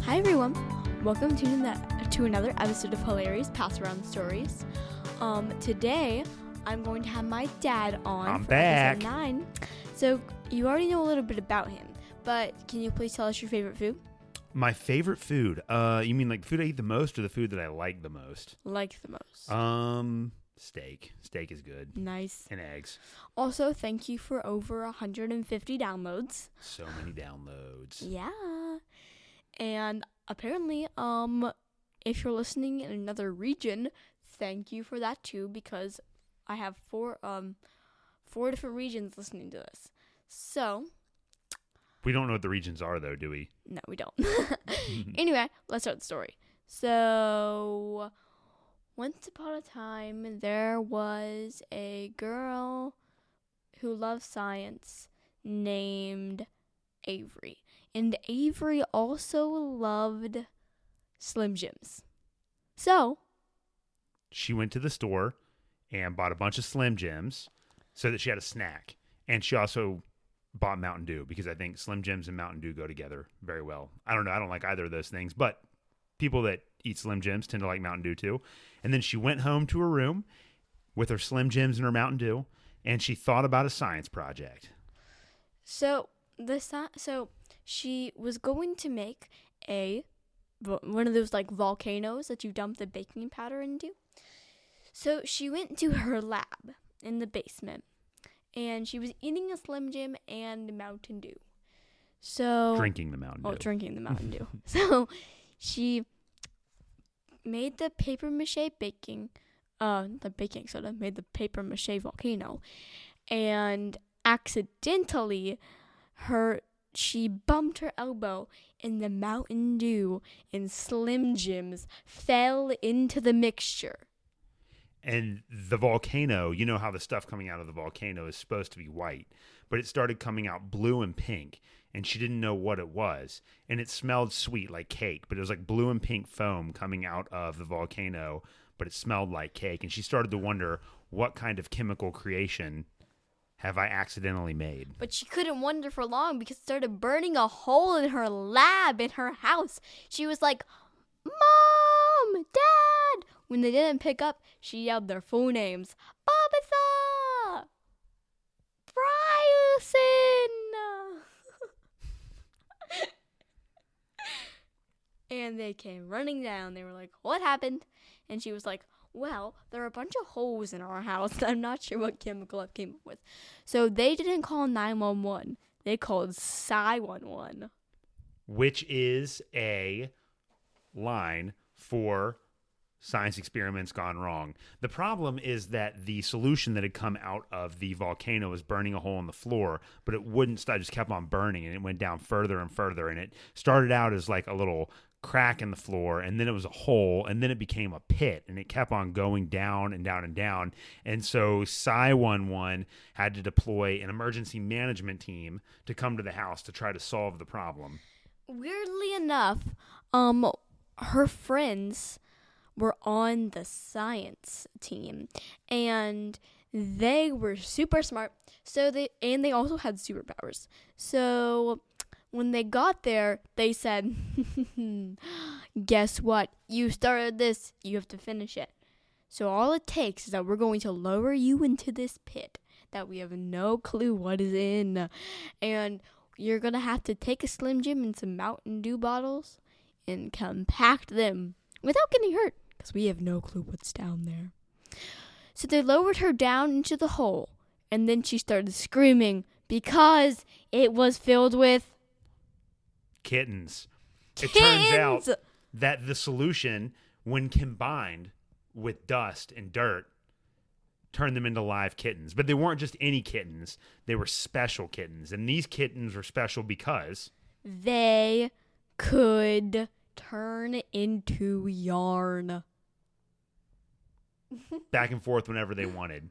Hi everyone, welcome to another episode of HilariousPass-AroundStories. Today I'm going to have my dad on I'm for back. episode 9. So you already know a little bit about him, but can you please tell us your favorite food? My favorite food? You mean like the food I eat the most or the food that I like the most? Like the most. Steak. Steak is good. Nice. And eggs. Also, thank you for over 150 downloads. So many downloads. Yeah. And apparently, if you're listening in another region, thank you for that too, because I have four different regions listening to this. So We don't know what the regions are though, do we? no, we don't. Anyway, let's start the story. So once upon a time, there was a girl who loved science named Avery. And Avery also loved Slim Jims. So She went to the store and bought a bunch of Slim Jims so that she had a snack. And she also bought Mountain Dew because I think Slim Jims and Mountain Dew go together very well. I don't know. I don't like either of those things, but people that eat Slim Jims tend to like Mountain Dew too. And then she went home to her room with her Slim Jims and her Mountain Dew, and she thought about a science project. So she was going to make one of those like volcanoes that you dump the baking powder into. So she went to her lab in the basement, and she was eating a Slim Jim and Mountain Dew. So Drinking the Mountain Dew. Oh, drinking the Mountain Dew. So she made the paper mache baking soda, made the paper mache volcano, and accidentally she bumped her elbow and the Mountain Dew and Slim Jims fell into the mixture. And the volcano, you know how the stuff coming out of the volcano is supposed to be white, but it started coming out blue and pink, and she didn't know what it was. And it smelled sweet like cake, but it was like blue and pink foam coming out of the volcano, but it smelled like cake. And she started to wonder, what kind of chemical creation have I accidentally made? But she couldn't wonder for long because it started burning a hole in her lab in her house. She was like, "Mom! Dad!" When they didn't pick up, she yelled their full names. "Babatha! Bryson!" And they came running down. They were like, "What happened?" And she was like, "Well, there are a bunch of holes in our house. I'm not sure what chemical I came up with." So they didn't call 911. They called Sci-11. Which is a line for science experiments gone wrong. The problem is that the solution that had come out of the volcano was burning a hole in the floor, but it wouldn't stop, it just kept on burning, and it went down further and further, and it started out as like a little crack in the floor, and then it was a hole, and then it became a pit, and it kept on going down and down and down. And so Sci-11 had to deploy an emergency management team to come to the house to try to solve the problem. Weirdly enough, her friends were on the science team, and they were super smart. So they also had superpowers. So when they got there, they said, "Guess what? You started this. You have to finish it. So all it takes is that we're going to lower you into this pit that we have no clue what is in. And you're going to have to take a Slim Jim and some Mountain Dew bottles and compact them without getting hurt, because we have no clue what's down there." So they lowered her down into the hole, and then she started screaming because it was filled with Kittens. kittens. It turns out that the solution, when combined with dust and dirt, turned them into live kittens. But they weren't just any kittens. They were special kittens. And these kittens were special because they could turn into yarn. back and forth whenever they wanted.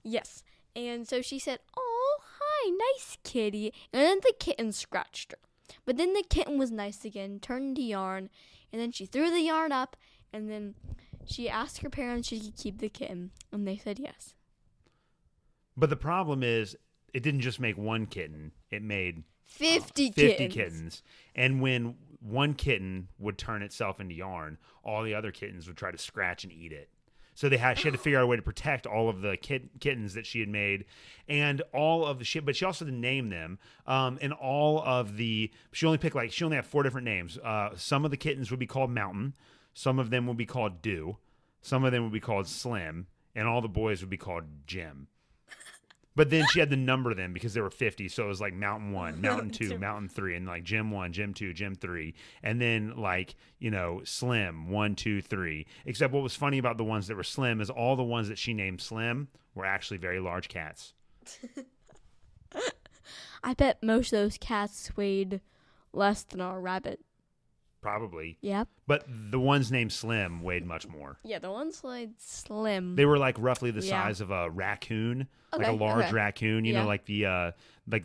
Yes. And so she said, "Oh, hi, nice kitty." And then the kitten scratched her. But then the kitten was nice again, turned into yarn. And then she threw the yarn up. And then she asked her parents if she could keep the kitten. And they said yes. But the problem is, it didn't just make one kitten. It made 50 50 kittens. kittens. And when one kitten would turn itself into yarn, all the other kittens would try to scratch and eat it. So she had to figure out a way to protect all of the kittens that she had made, and all of the shit. But she also didn't name them. And all of she only had 4 different names. Some of the kittens would be called Mountain. Some of them would be called Dew. Some of them would be called Slim, and all the boys would be called Jim. But then she had to number them because there were 50, so it was like Mountain 1, Mountain 2, Mountain 3, and like Jim 1, Jim 2, Jim 3, and then Slim 1, 2, 3. Except what was funny about the ones that were Slim is all the ones that she named Slim were actually very large cats. I bet most of those cats weighed less than our rabbit. Probably. Yep. But the ones named Slim weighed much more. Yeah, the ones like Slim. They were like roughly the size of a raccoon, like a large raccoon. You know, like the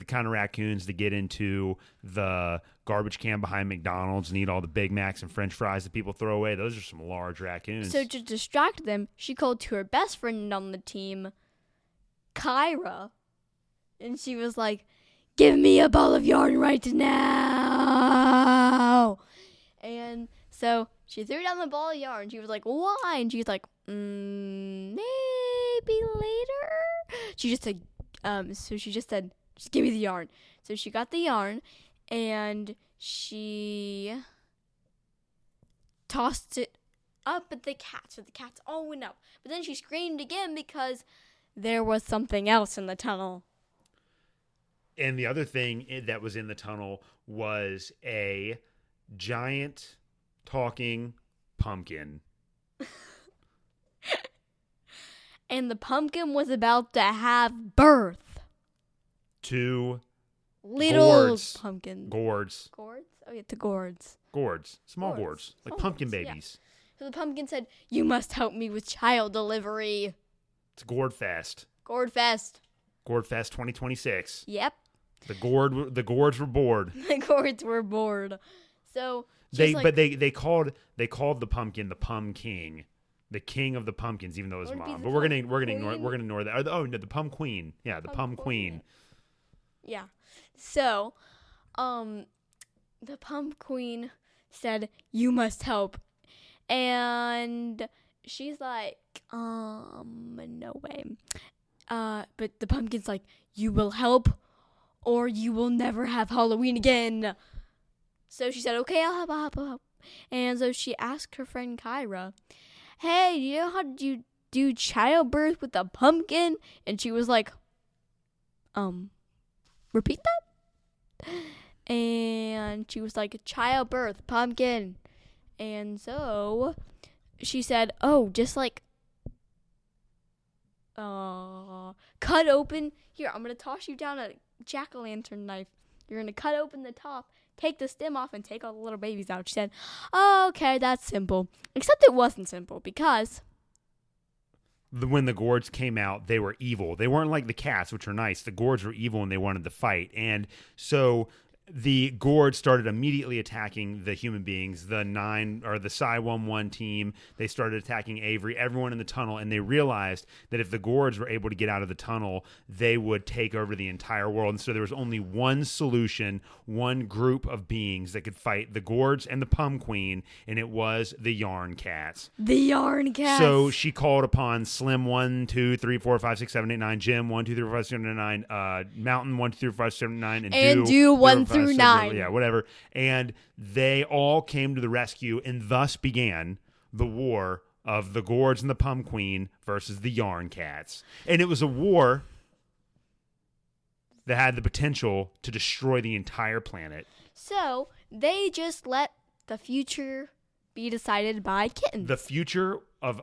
kind of raccoons that get into the garbage can behind McDonald's and eat all the Big Macs and French fries that people throw away. Those are some large raccoons. So to distract them, she called to her best friend on the team, Kyra, and she was like, "Give me a ball of yarn right now." And so she threw down the ball of yarn. She was like, "Why?" And she was like, maybe later. She just said, "Just give me the yarn." So she got the yarn, and she tossed it up at the cat. So the cats all went up. But then she screamed again because there was something else in the tunnel. And the other thing that was in the tunnel was a giant talking pumpkin. And the pumpkin was about to have birth. 2 little gourds. pumpkins. Gourds. Gourds? Oh, yeah, the gourds. Gourds. Small gourds. Like pumpkin gourds, babies. Yeah. So the pumpkin said, "You must help me with child delivery." It's Gourd Fest. Gourd Fest. Gourd Fest 2026. Yep. The gourds were bored. The gourds were bored. So they called the pumpkin the Pum King, the king of the pumpkins, even though it was mom. But we're gonna ignore that. Oh no, the Pum Queen. Yeah, the Pum Queen. Yeah. So, the Pum Queen said, "You must help," and she's like, "No way." But the pumpkin's like, "You will help, or you will never have Halloween again." So she said, "Okay, I'll help. And so she asked her friend Kyra, "Hey, do you know how to do childbirth with a pumpkin?" And she was like, "Repeat that?" And she was like, "Childbirth, pumpkin." And so she said, "Oh, just like cut open. Here, I'm going to toss you down a jack-o'-lantern knife. You're going to cut open the top, take the stem off, and take all the little babies out." She said, "Oh, okay, that's simple." Except it wasn't simple because when the gourds came out, they were evil. They weren't like the cats, which are nice. The gourds were evil and they wanted to fight. And so the gourds started immediately attacking the human beings, the Psi 1-1 team. They started attacking Avery, everyone in the tunnel, and they realized that if the gourds were able to get out of the tunnel, they would take over the entire world. And so there was only one solution, one group of beings that could fight the gourds and the Pum Queen, and it was the Yarn Cats. The Yarn Cats. So she called upon Slim 1, 2, 3, 4, 5, 6, 7, 8, 9, Jim 1, 2, 3, 4, 5, 6, 7, 8, 9, Mountain 1, 2, 3, 4, 5, 6, 7, 8, 9, and Do 1 through 9. Yeah, whatever. And they all came to the rescue, and thus began the war of the gourds and the Pum Queen versus the Yarn Cats. And it was a war that had the potential to destroy the entire planet. So they just let the future be decided by kittens. The future of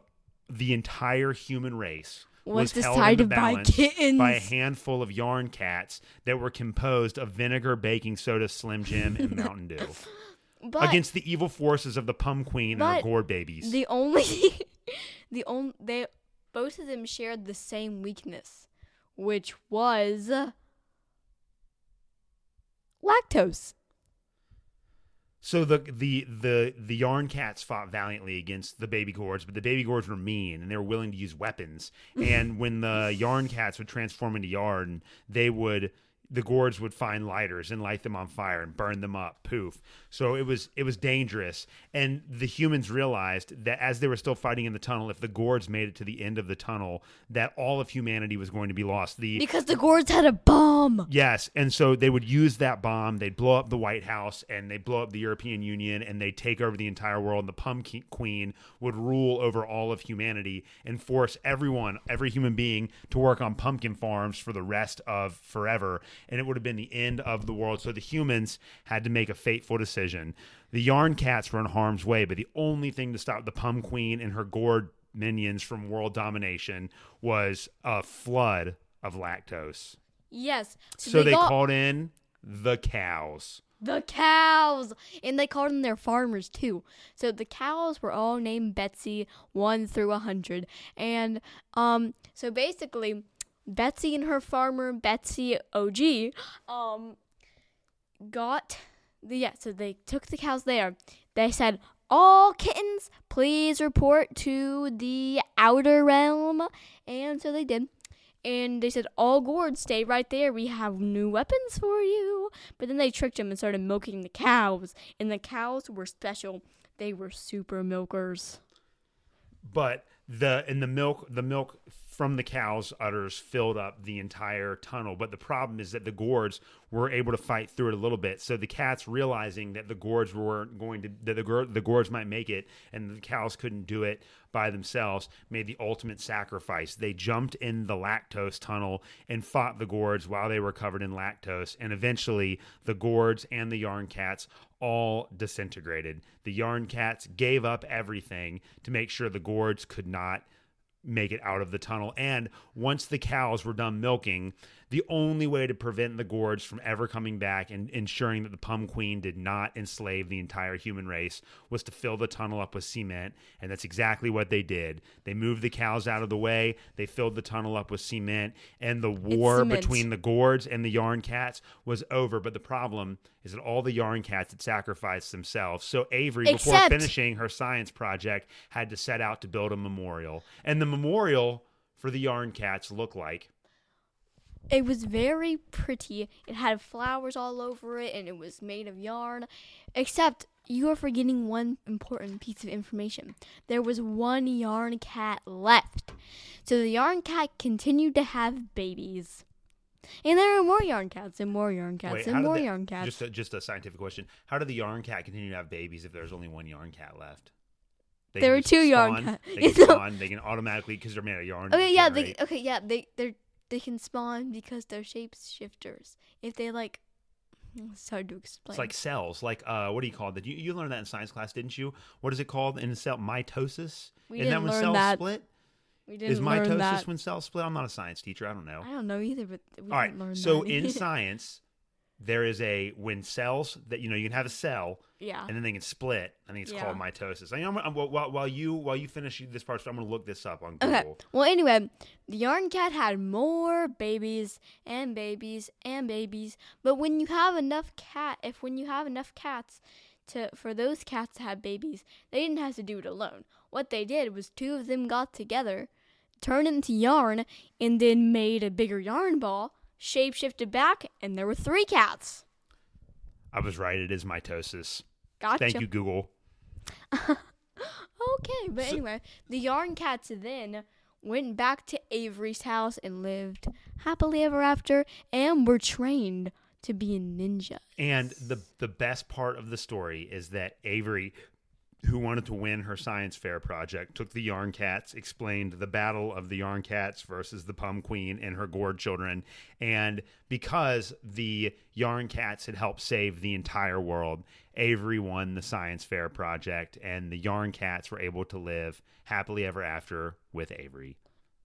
the entire human race was held in the decided by balance kittens. by a handful of Yarn Cats that were composed of vinegar, baking soda, Slim Jim, and Mountain Dew. Against the evil forces of the Pum Queen and her gourd babies. They both of them shared the same weakness, which was lactose. So the Yarn Cats fought valiantly against the baby gourds, but the baby gourds were mean and they were willing to use weapons. And when the Yarn Cats would transform into yarn, they would the gourds would find lighters and light them on fire and burn them up. Poof. So it was dangerous. And the humans realized that as they were still fighting in the tunnel, if the gourds made it to the end of the tunnel, that all of humanity was going to be lost. Because the gourds had a bomb. Yes. And so they would use that bomb. They'd blow up the White House and they'd blow up the European Union and they'd take over the entire world. And the Pumpkin Queen would rule over all of humanity and force every human being to work on pumpkin farms for the rest of forever. And it would have been the end of the world. So the humans had to make a fateful decision. The yarn cats were in harm's way, but the only thing to stop the Pum Queen and her gourd minions from world domination was a flood of lactose. Yes. So they called in the cows. The cows! And they called them their farmers, too. So the cows were all named Betsy, 1 through 100. And so basically, Betsy and her farmer, Betsy OG, so they took the cows there. They said, all kittens, please report to the outer realm. And so they did. And they said, all gourds, stay right there. We have new weapons for you. But then they tricked them and started milking the cows. And the cows were special. They were super milkers. But the milk from the cows' udders filled up the entire tunnel. But the problem is that the gourds were able to fight through it a little bit. So the cats, realizing that the gourds weren't going to, that the gourds might make it, and the cows couldn't do it by themselves, made the ultimate sacrifice. They jumped in the lactose tunnel and fought the gourds while they were covered in lactose. And eventually, the gourds and the yarn cats all disintegrated. The yarn cats gave up everything to make sure the gourds could not make it out of the tunnel. And once the cows were done milking, the only way to prevent the gourds from ever coming back and ensuring that the Pum Queen did not enslave the entire human race was to fill the tunnel up with cement. And that's exactly what they did. They moved the cows out of the way. They filled the tunnel up with cement. And the war between the gourds and the yarn cats was over. But the problem is that all the yarn cats had sacrificed themselves. So Avery, before finishing her science project, had to set out to build a memorial. And the memorial for the yarn cats looked like... It was very pretty. It had flowers all over it, and it was made of yarn. Except you are forgetting one important piece of information. There was one yarn cat left. So the yarn cat continued to have babies. And there were more yarn cats and more yarn cats and more yarn cats. Just a scientific question. How did the yarn cat continue to have babies if there's only one yarn cat left? There were two yarn cats. They can spawn. They can automatically, because they're made of yarn. They can spawn because they're shapeshifters. If they it's hard to explain. It's like cells. Like what do you call it? You learned that in science class, didn't you? What is it called in a cell? Mitosis. Isn't that when cells split? We didn't is learn mitosis that. when cells split? I'm not a science teacher. I don't know. I don't know either, but we all right. didn't learn So that. in science, there is when cells that you can have a cell. Yeah. And then they can split. I think it's called mitosis. While you finish this part, I'm going to look this up on Google. Okay. Well, anyway, the yarn cat had more babies and babies and babies. But when you have enough cats for those cats to have babies, they didn't have to do it alone. What they did was two of them got together, turned into yarn, and then made a bigger yarn ball, shape-shifted back, and there were 3 cats. I was right. It is mitosis. Gotcha. Thank you, Google. Okay, but anyway, the yarn cats then went back to Avery's house and lived happily ever after and were trained to be ninjas. And the best part of the story is that Avery, who wanted to win her science fair project, took the yarn cats, explained the battle of the yarn cats versus the Pum Queen and her gourd children. And because the yarn cats had helped save the entire world, Avery won the science fair project, and the yarn cats were able to live happily ever after with Avery.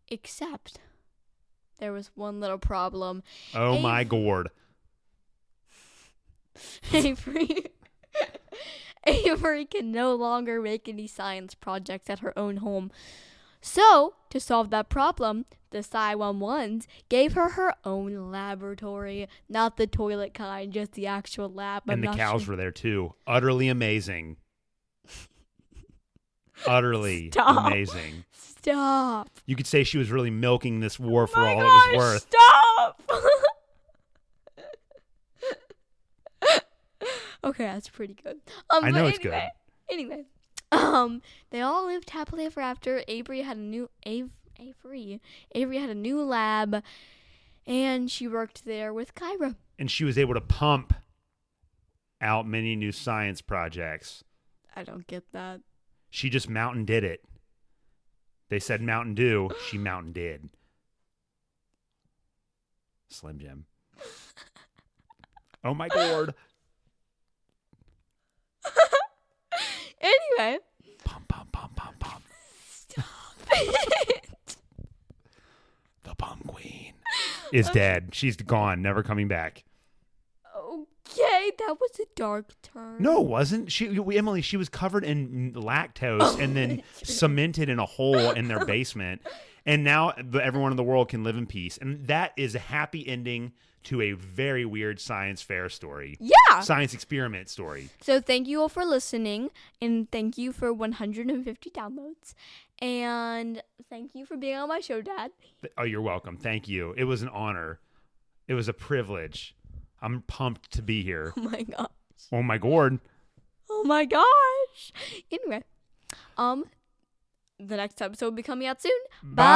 Except there was one little problem. Oh, my gourd. Avery can no longer make any science projects at her own home. So, to solve that problem, the Psy-1-1s gave her own laboratory. Not the toilet kind, just the actual lab. And the cows were there too. Utterly amazing. Utterly amazing. Stop. You could say she was really milking this war for all it was worth. Stop. Okay, that's pretty good. I know it's good. Anyway, they all lived happily ever after. Avery had a new lab, and she worked there with Kyra. And she was able to pump out many new science projects. I don't get that. She just mountain did it. They said Mountain Dew. She mountain did. Slim Jim. Oh my God. Anyway. Pump, pump, pump, pump, pump. Stop it. The Pump Queen is dead. She's gone. Never coming back. Okay, that was a dark turn. No, it wasn't. Emily, she was covered in lactose and then cemented in a hole in their basement. And now everyone in the world can live in peace. And that is a happy ending to a very weird science fair story. Yeah. Science experiment story. So thank you all for listening. And thank you for 150 downloads. And thank you for being on my show, Dad. Oh, you're welcome. Thank you. It was an honor. It was a privilege. I'm pumped to be here. Oh my gosh. Oh my God. Oh my gosh. Anyway, the next episode will be coming out soon. Bye.